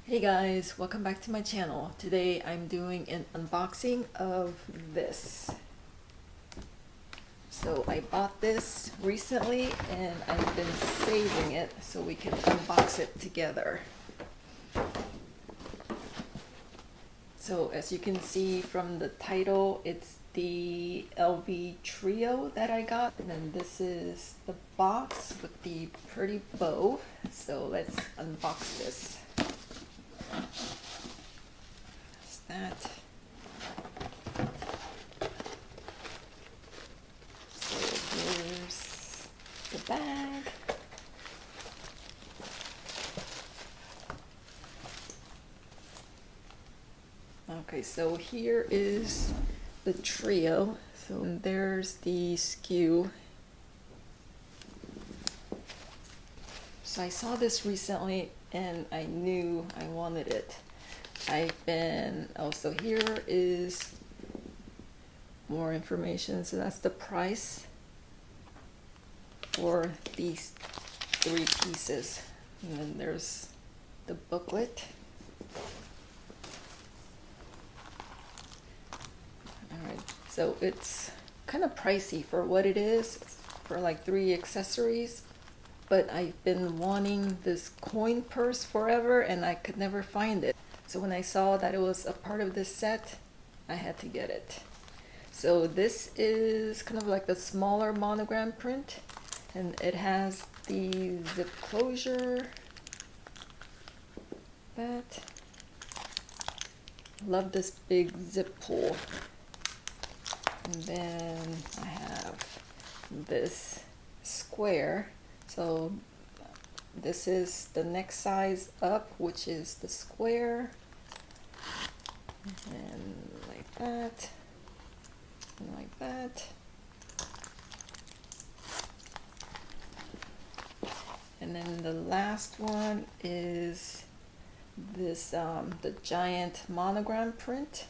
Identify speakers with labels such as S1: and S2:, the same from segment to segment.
S1: Hey guys, welcome back to my channel. Today I'm doing an unboxing of this. So I bought this recently and I've been saving it so we can unbox it together. So as you can see from the title, it's the LV Trio that I got. And then this is the box with the pretty bow. So let's unbox this. That. So here's the bag. Okay, so here is the trio. So there's the SKU. So I saw this recently and I knew I wanted it. So here is more information. So that's the price for these three pieces. And then there's the booklet. Alright, so it's kind of pricey for what it is, for like 3 accessories. But I've been wanting this coin purse forever and I could never find it. So when I saw that it was a part of this set, I had to get it. So this is kind of like the smaller monogram print, and it has the zip closure. Love this big zip pull. And then I have this square. So this is the next size up, which is the square. And like that. And like that. And then the last one is this the giant monogram print.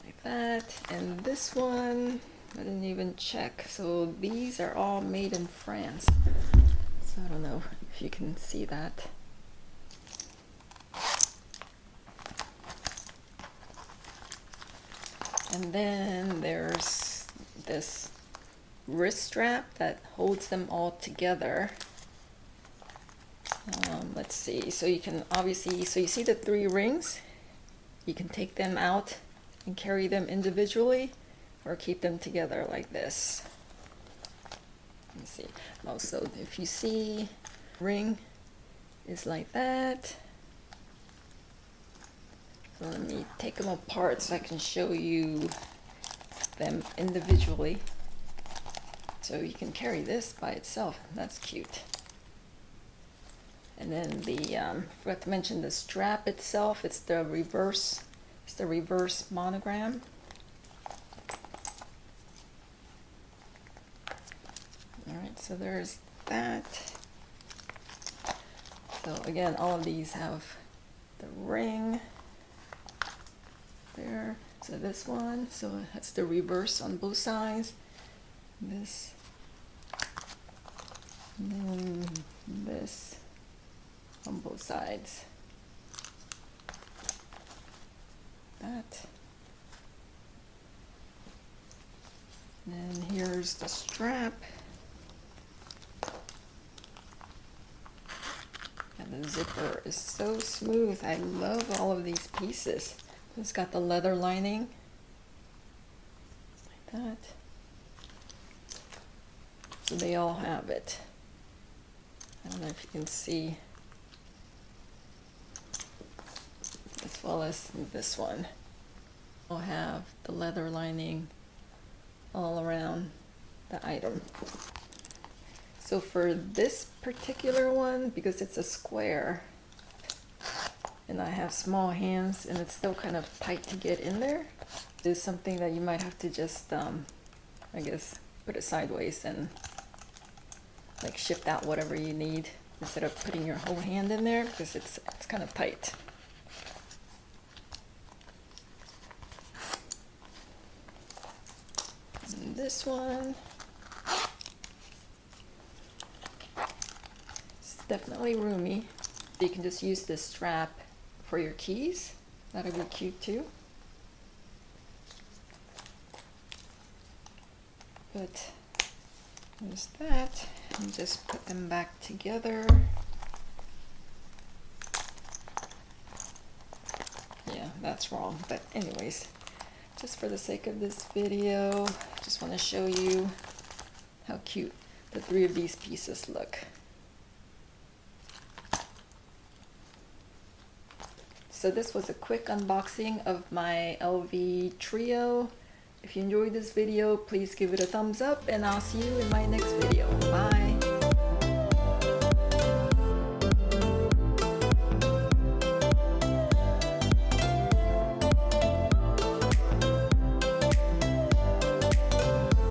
S1: Like that. And this one I didn't even check. So these are all made in France. So I don't know if you can see that. And then there's this wrist strap that holds them all together. Let's see. So you can obviously, so you see the 3 rings? You can take them out and carry them individually or keep them together like this. Let me see. Also, if you see, ring is like that. So let me take them apart so I can show you them individually. So you can carry this by itself. That's cute. And then forgot to mention the strap itself. It's the reverse. It's the reverse monogram. All right. So there's that. So again, all of these have the ring. There. So this one, so that's the reverse on both sides. This, and then this on both sides. That. And then here's the strap. And the zipper is so smooth. I love all of these pieces. It's got the leather lining, like that. So they all have it. I don't know if you can see, as well as this one. I'll have the leather lining all around the item. So for this particular one, because it's a square, and I have small hands and it's still kind of tight to get in there, is something that you might have to just, I guess, put it sideways and like shift out whatever you need instead of putting your whole hand in there, because it's kind of tight. And this one, definitely roomy. You can just use this strap for your keys. That'll be cute too. But there's that. And just put them back together. Yeah, that's wrong. But anyways, just for the sake of this video, I just want to show you how cute the 3 of these pieces look. So this was a quick unboxing of my LV trio. If you enjoyed this video, please give it a thumbs up and I'll see you in my next video. Bye!